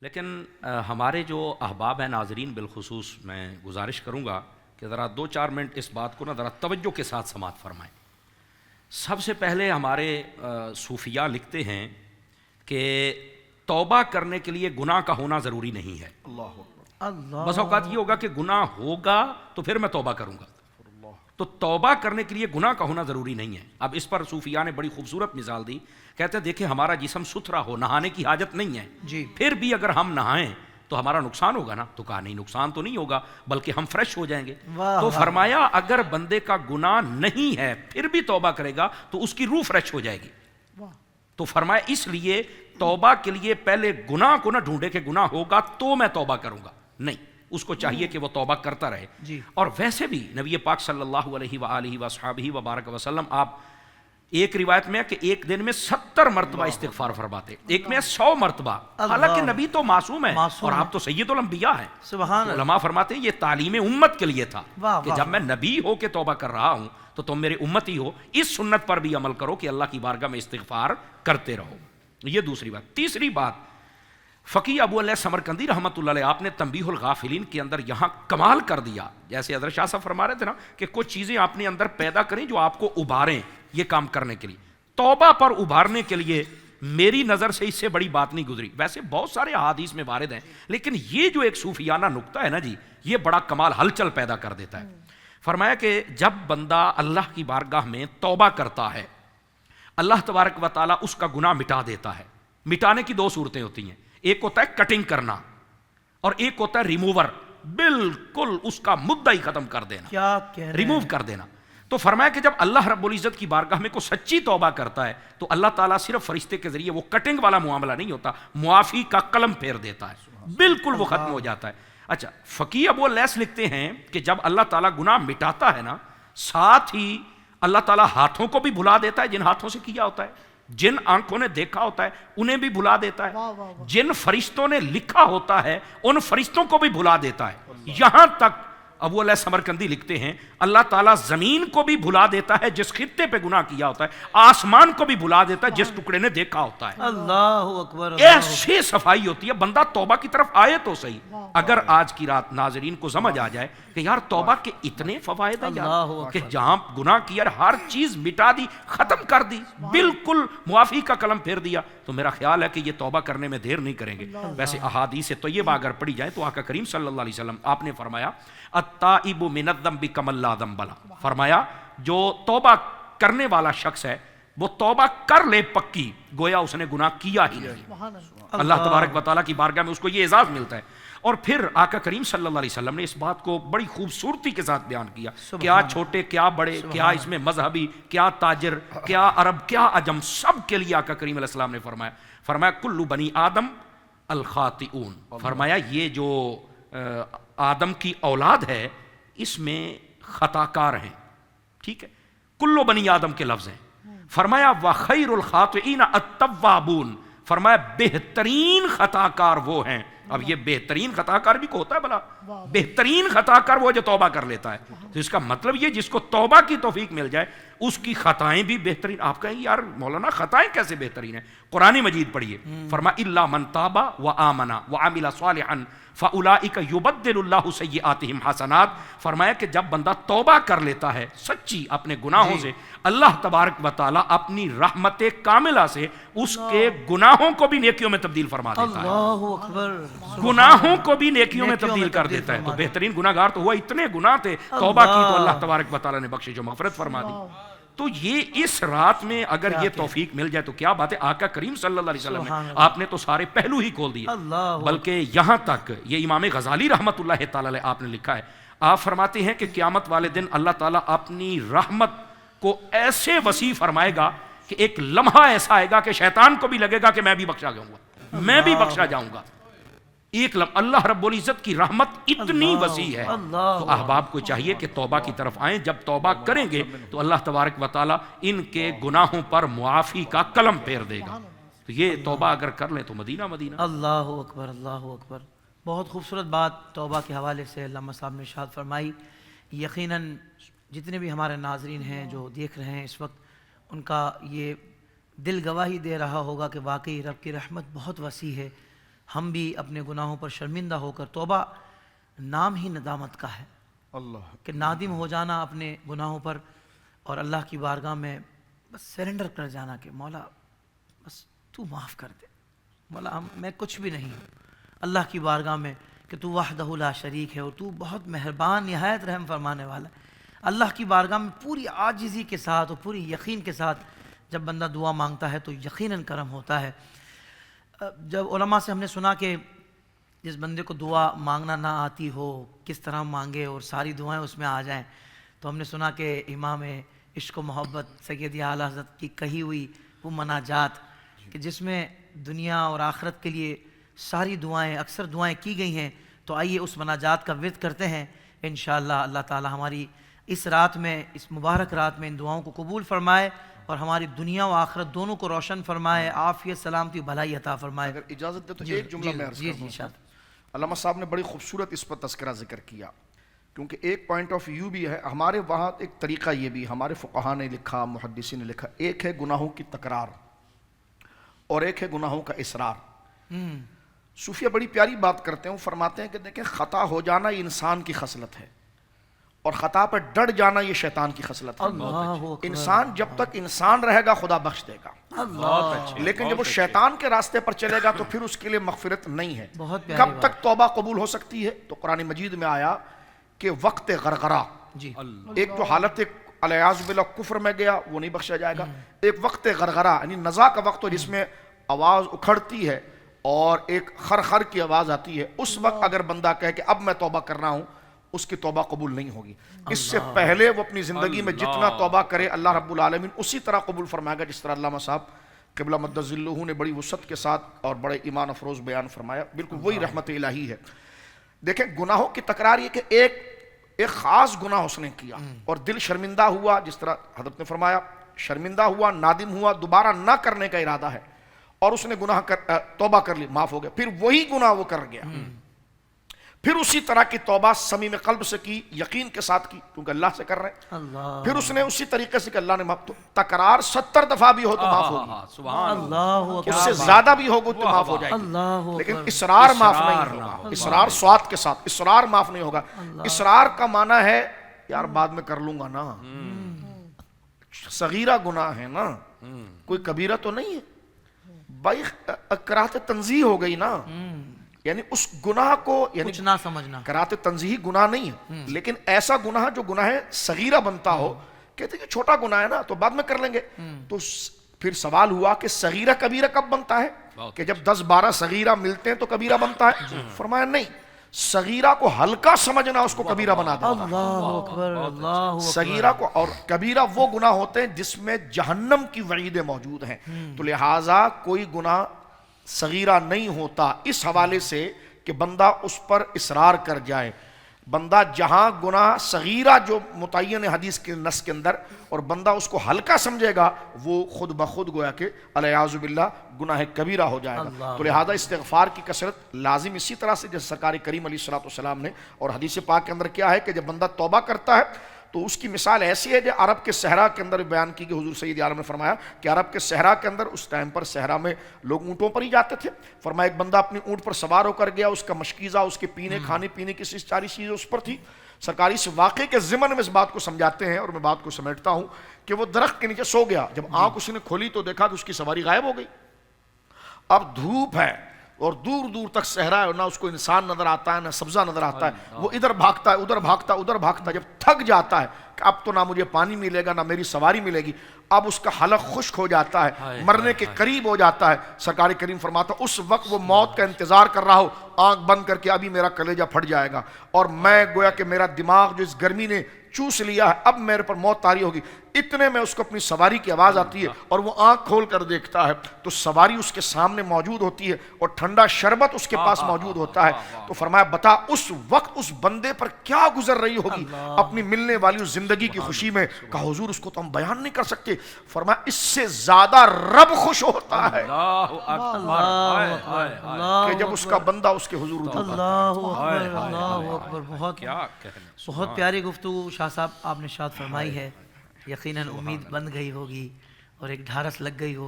لیکن ہمارے جو احباب ہیں ناظرین بالخصوص میں گزارش کروں گا کہ ذرا 2-4 منٹ اس بات کو ذرا توجہ کے ساتھ سماعت فرمائیں۔ سب سے پہلے ہمارے صوفیاء لکھتے ہیں کہ توبہ کرنے کے لیے گناہ کا ہونا ضروری نہیں ہے۔ اللہ بس اوقات یہ ہوگا کہ گناہ ہوگا تو پھر میں توبہ کروں گا، تو توبہ کرنے کے لیے گناہ کا ہونا ضروری نہیں ہے۔ اب اس پر صوفیاء نے بڑی خوبصورت مثال دی، کہتے ہیں دیکھیں ہمارا جسم ستھرا ہو، نہانے کی حاجت نہیں ہے جی، پھر بھی اگر ہم نہائیں تو ہمارا نقصان ہوگا نا؟ تو کہا نہیں، نقصان تو نہیں ہوگا بلکہ ہم فریش ہو جائیں گے۔ تو فرمایا اگر بندے کا گناہ نہیں ہے پھر بھی توبہ کرے گا تو اس کی روح فریش ہو جائے گی۔ تو فرمایا اس لیے توبہ کے لیے پہلے گناہ کو نہ ڈھونڈے کہ گناہ ہوگا تو میں توبہ کروں گا، نہیں، اس کو چاہیے کہ وہ توبہ کرتا رہے جی۔ اور ویسے بھی نبی پاک صلی اللہ علیہ وآلہ وصحبہ وبارک وسلم آپ ایک روایت میں ہے کہ ایک دن میں 70 مرتبہ استغفار فرماتے، ایک میں 100 مرتبہ، حالانکہ نبی تو معصوم ہے اور آپ تو سید الانبیاء ہیں۔ سبحان اللہ۔ علماء فرماتے ہیں یہ تعلیم امت کے لیے تھا کہ جب میں نبی ہو کے توبہ کر رہا ہوں تو تم میرے امتی ہو، اس سنت پر بھی عمل کرو کہ اللہ کی بارگاہ میں استغفار کرتے رہو۔ یہ دوسری بات۔ تیسری بات، فقیہ ابو علیہ سمرقندی رحمۃ اللہ علیہ آپ نے تنبیہ الغافلین کے اندر یہاں کمال کر دیا، جیسے حضرت شاہ صاحب فرما رہے تھے نا کہ کچھ چیزیں اپنے اندر پیدا کریں جو آپ کو ابھاریں یہ کام کرنے کے لیے۔ توبہ پر ابھارنے کے لیے میری نظر سے اس سے بڑی بات نہیں گزری، ویسے بہت سارے احادیث میں وارد ہیں، لیکن یہ جو ایک صوفیانہ نکتہ ہے نا جی، یہ بڑا کمال ہلچل پیدا کر دیتا ہے۔ فرمایا کہ جب بندہ اللہ کی بارگاہ میں توبہ کرتا ہے اللہ تبارک و تعالیٰ اس کا گناہ مٹا دیتا ہے۔ مٹانے کی 2 صورتیں ہوتی ہیں، ایک ہوتا ہے کٹنگ کرنا اور ایک ہوتا ہے ریموور، بالکل اس کا مدعا ہی ختم کر دینا، ریموو کر دینا۔ تو فرمایا کہ جب اللہ رب العزت کی بارگاہ میں کوئی سچی توبہ کرتا ہے تو اللہ تعالیٰ صرف فرشتے کے ذریعے، وہ کٹنگ والا معاملہ نہیں ہوتا، معافی کا قلم پھیر دیتا ہے، بالکل وہ ختم ہو جاتا ہے۔ اچھا، فقیہ ابو اللیث لکھتے ہیں کہ جب اللہ تعالیٰ گناہ مٹاتا ہے نا، ساتھ ہی اللہ تعالیٰ ہاتھوں کو بھی بھلا دیتا ہے جن ہاتھوں سے کیا ہوتا ہے، جن آنکھوں نے دیکھا ہوتا ہے انہیں بھی بھلا دیتا ہے، جن فرشتوں نے لکھا ہوتا ہے ان فرشتوں کو بھی بھلا دیتا ہے، یہاں تک ابو علیہ سمرقندی لکھتے ہیں اللہ تعالیٰ زمین کو بھی بھلا دیتا ہے جس خطے پہ گناہ کیا ہوتا ہے، آسمان کو بھی بھلا دیتا ہے جس ٹکڑے نے دیکھا ہوتا ہے۔ اللہ اکبر، ایسی صفائی ہوتی ہے، بندہ توبہ کی طرف آئے تو صحیح۔ اگر آج کی رات ناظرین کو سمجھ آ جائے کہ یار توبہ کے اتنے فوائد ہیں یار، کہ جہاں گناہ کیا ہر چیز مٹا دی، ختم کر دی، بالکل معافی کا قلم پھیر دیا، تو میرا خیال ہے کہ یہ توبہ کرنے میں دیر نہیں کریں گے۔ ویسے احادیث طیبہ اگر پڑھی جائیں تو آقا کریم صلی اللہ علیہ وسلم آپ نے فرمایا التائب من الذنب کمن لا ذنب لہ، فرمایا جو توبہ کرنے والا شخص ہے وہ توبہ کر لے پکی گویا اس نے گناہ کیا ہی نہیں۔ اللہ تبارک و تعالیٰ کی بارگاہ میں اس کو یہ اعزاز ملتا ہے۔ اور پھر آقا کریم صلی اللہ علیہ وسلم نے اس بات کو بڑی خوبصورتی کے ساتھ بیان کیا، کیا چھوٹے کیا بڑے، کیا اس میں مذہبی کیا تاجر کیا عرب کیا عجم، سب کے لیے آقا کریم علیہ السلام نے فرمایا کل بنی آدم الخاطئون، فرمایا یہ جو آدم کی اولاد ہے اس میں خطا کار ہیں، ٹھیک ہے، کلو بنی آدم کے لفظ ہیں۔ فرمایا وخیر الخاطئین التوابون، فرمایا بہترین خطا کار وہ ہیں۔ اب یہ بہترین خطا کار بھی کو ہوتا ہے بلا، بہترین خطا کار وہ جو توبہ کر لیتا ہے، تو اس کا مطلب یہ جس کو توبہ کی توفیق مل جائے اس کی خطائیں بھی بہترین۔ آپ کہیں یار مولانا خطائیں کیسے بہترین ہیں؟ قرآن مجید پڑھیے، فرمایا الا من تاب وآمن وعمل صالحا فاولئک یبدل اللہ سیئاتہم حسنات، فرمایا کہ جب بندہ توبہ کر لیتا ہے سچی اپنے گناہوں سے، اللہ تبارک و تعالیٰ اپنی رحمت کاملہ سے اس کے گناہوں کو بھی نیکیوں میں تبدیل فرما دیتا ہے، اللہ اکبر، گناہوں کو بھی نیکیوں میں تبدیل کر دیتا ہے۔ تو بہترین گناہ گار تو ہوا، اتنے گناہ تھے، توبہ کی تو اللہ تبارک و تعالیٰ نے بخشش و مغفرت فرما دی۔ تو یہ اس رات میں اگر یہ توفیق مل جائے تو کیا بات ہے، آقا کریم صلی اللہ علیہ وسلم نے آپ نے تو سارے پہلو ہی کھول دیے، بلکہ یہاں تک یہ امام غزالی رحمۃ اللہ تعالی علیہ آپ نے لکھا ہے، آپ فرماتے ہیں کہ قیامت والے دن اللہ تعالیٰ اپنی رحمت کو ایسے وسیع فرمائے گا کہ ایک لمحہ ایسا آئے گا کہ شیطان کو بھی لگے گا کہ میں بھی بخشا جاؤں گا، میں بھی بخشا جاؤں گا۔ ایک اللہ رب العزت کی رحمت اتنی وسیع ہے، تو احباب کو چاہیے کہ توبہ کی طرف آئیں، جب توبہ کریں گے تو اللہ تبارک و تعالیٰ ان کے گناہوں پر معافی کا قلم پھیر دے گا۔ تو یہ توبہ اگر کر لیں تو مدینہ مدینہ۔ اللہ اکبر، اللہ اکبر، بہت خوبصورت بات توبہ کے حوالے سے علامہ صاحب نے ارشاد فرمائی۔ یقیناً جتنے بھی ہمارے ناظرین ہیں جو دیکھ رہے ہیں اس وقت، ان کا یہ دل گواہی دے رہا ہوگا کہ واقعی رب کی رحمت بہت وسیع ہے۔ ہم بھی اپنے گناہوں پر شرمندہ ہو کر، توبہ نام ہی ندامت کا ہے اللہ کہ نادم ہو جانا اپنے گناہوں پر اور اللہ کی بارگاہ میں بس سرنڈر کر جانا کہ مولا بس تو معاف کر دے، مولا میں کچھ بھی نہیں ہوں، اللہ کی بارگاہ میں کہ تو وحدہ لا شریک ہے اور تو بہت مہربان نہایت رحم فرمانے والا ہے۔ اللہ کی بارگاہ میں پوری عاجزی کے ساتھ اور پوری یقین کے ساتھ جب بندہ دعا مانگتا ہے تو یقیناً کرم ہوتا ہے۔ جب علماء سے ہم نے سنا کہ جس بندے کو دعا مانگنا نہ آتی ہو کس طرح مانگے اور ساری دعائیں اس میں آ جائیں، تو ہم نے سنا کہ امام عشق و محبت سید اعلیٰ حضرت کی کہی ہوئی وہ مناجات کہ جس میں دنیا اور آخرت کے لیے ساری دعائیں، اکثر دعائیں کی گئی ہیں، تو آئیے اس مناجات کا ورد کرتے ہیں انشاءاللہ۔ اللہ تعالی ہماری اس رات میں، اس مبارک رات میں ان دعاؤں کو قبول فرمائے اور ہماری دنیا و آخرت دونوں کو روشن فرمائے، عافیت سلامتی و بھلائی عطا فرمائے۔ اگر اجازت دے تو ایک جملہ میں عرض کر دوں۔ شاید علامہ صاحب نے بڑی خوبصورت اس پر تذکرہ ذکر کیا، کیونکہ ایک پوائنٹ آف ویو بھی ہے ہمارے وہاں، ایک طریقہ یہ بھی ہمارے فقہاء نے لکھا، محدثین نے لکھا، ایک ہے گناہوں کی تکرار اور ایک ہے گناہوں کا اصرار۔ صوفیہ بڑی پیاری بات کرتے ہیں، وہ فرماتے ہیں کہ دیکھیں خطا ہو جانا یہ انسان کی خصلت ہے اور خطا پر ڈٹ جانا یہ شیطان کی خصلت ہے۔ اللہ اکبر، انسان جب تک انسان رہے گا خدا بخش دے گا، لیکن جب وہ شیطان کے راستے پر چلے گا تو پھر اس کے لیے مغفرت نہیں ہے۔ بہت پیاری کب تک توبہ قبول ہو سکتی ہے؟ تو قرآن مجید میں آیا کہ وقت غرغرہ، جی ایک جو حالت الیاذ باللہ کفر میں گیا وہ نہیں بخشا جائے گا، ایک وقت غرغرہ یعنی نزا کا وقت ہو جس میں آواز اکھڑتی ہے اور ایک خر خر کی آواز آتی ہے، اس وقت اگر بندہ کہے کہ اب میں توبہ کر رہا ہوں، اس کی توبہ قبول نہیں ہوگی۔ اس سے پہلے وہ اپنی زندگی میں جتنا توبہ کرے اللہ رب العالمین اسی طرح قبول فرمائے گا جس طرح علامہ صاحب قبلہ مدد ذلہ نے بڑی وسعت کے ساتھ اور بڑے ایمان افروز بیان فرمایا، بالکل وہی رحمت الہی ہے۔ دیکھیں گناہوں کی تکرار یہ کہ ایک خاص گناہ اس نے کیا اور دل شرمندہ ہوا، جس طرح حضرت نے فرمایا شرمندہ ہوا، نادم ہوا، دوبارہ نہ کرنے کا ارادہ ہے اور اس نے گناہ توبہ کر لی، معاف ہو گیا، پھر وہی گناہ وہ کر گیا، پھر اسی طرح کی توبہ صمیم قلب سے کی، یقین کے ساتھ کی کیونکہ اللہ سے کر رہے ہیں، پھر اس نے اسی طریقے سے کہ اللہ نے معاف، تو تکرار 70 دفعہ بھی ہو تو معاف ہوگی، سبحان اللہ، اللہ اکبر، اس سے زیادہ بھی ہوگا تو معاف ہو جائے گی، اللہ لیکن اکبر، اصرار معاف نہیں ہوگا، اصرار سواد کے ساتھ، اصرار معاف نہیں ہوگا۔ اصرار کا معنی ہے یار بعد میں کر لوں گا نا، صغیرہ گناہ ہے نا، کوئی کبیرہ تو نہیں ہے بھائی، کراہت تنزیہ ہو گئی نا، یعنی اس گناہ کو، یعنی کچھ نہ سمجھنا، کراہت تنزیہ گناہ نہیں ہے، لیکن ایسا گناہ جو گناہ صغیرہ بنتا ہو، کہتے ہیں کہ چھوٹا گناہ ہے نا تو بعد میں کر لیں گے، تو پھر سوال ہوا کہ صغیرہ کبیرہ کب بنتا ہے؟ کہ جب 10-12 صغیرہ ملتے ہیں تو کبیرہ بنتا ہے؟ فرمایا نہیں، صغیرہ کو ہلکا سمجھنا اس کو کبیرہ بنا دیتا ہے۔ اللہ اکبر، اللہ اکبر، صغیرہ کو، اور کبیرہ وہ گناہ ہوتے ہیں جس میں جہنم کی وعیدیں موجود ہیں، تو لہٰذا کوئی گناہ صغیرہ نہیں ہوتا اس حوالے سے کہ بندہ اس پر اصرار کر جائے۔ بندہ جہاں گناہ صغیرہ جو متعین حدیث کے نص کے اندر اور بندہ اس کو ہلکا سمجھے گا وہ خود بخود گویا کہ الیاذ باللہ گناہ کبیرہ ہو جائے گا۔ تو لہذا استغفار کی کثرت لازم اسی طرح سے جیسے سرکار کریم علیہ الصلوۃ والسلام نے، اور حدیث پاک کے اندر کیا ہے کہ جب بندہ توبہ کرتا ہے تو اس کی مثال ایسی ہے جو عرب کے صحرا کے اندر بیان کی کہ حضور سید عالم نے فرمایا کہ عرب کے صحرا کے اندر اس ٹائم پر صحرا میں لوگ اونٹوں پر ہی جاتے تھے، فرمایا ایک بندہ اپنی اونٹ پر سوار ہو کر گیا، اس کا مشکیزہ، اس کے پینے کھانے پینے کی ساری چیزیں اس پر تھی۔ سرکاری اس واقعے کے ضمن میں اس بات کو سمجھاتے ہیں اور میں بات کو سمیٹتا ہوں کہ وہ درخت کے نیچے سو گیا، جب آنکھ اس نے کھولی تو دیکھا کہ اس کی سواری غائب ہو گئی۔ اب دھوپ ہے اور دور دور تک صحرا ہے، نہ اس کو انسان نظر آتا ہے نہ سبزہ نظر آتا ہے، وہ ادھر بھاگتا ہے ادھر بھاگتا ہے ادھر بھاگتا ہے، جب تھک جاتا ہے کہ اب تو نہ مجھے پانی ملے گا نہ میری سواری ملے گی، اب اس کا حلق خشک ہو جاتا ہے، مرنے کے قریب ہو جاتا ہے، سرکار کریم فرماتا اس وقت وہ موت کا انتظار کر رہا ہو، آنکھ بند کر کے ابھی میرا کلیجہ پھٹ جائے گا اور میں گویا کہ میرا دماغ جو اس گرمی نے چوس لیا ہے اب میرے پر موت طاری ہوگی، اتنے میں اس کو اپنی سواری کی آواز آتی ہے اور وہ آنکھ کھول کر دیکھتا ہے تو سواری اس کے سامنے موجود ہوتی ہے اور ٹھنڈا شربت اس کے پاس موجود ہوتا ہے، تو فرمایا بتا اس وقت اس بندے پر کیا گزر رہی ہوگی اپنی ملنے والی اس زندگی کی خوشی میں، کہا حضور اس کو تو ہم بیان نہیں کر سکتے، فرمایا اس سے زیادہ رب خوش ہوتا ہے کہ جب اس کا بندہ اس کے حضور ہوتا ہے۔ اللہ اکبر، اللہ اکبر، بہت کیا کہنا، بہت پیاری گفتگو شاہ صاحب آپ نے ارشاد فرمائی ہے، یقیناً امید بن گئی ہوگی اور ایک ڈھارس لگ گئی ہوگی۔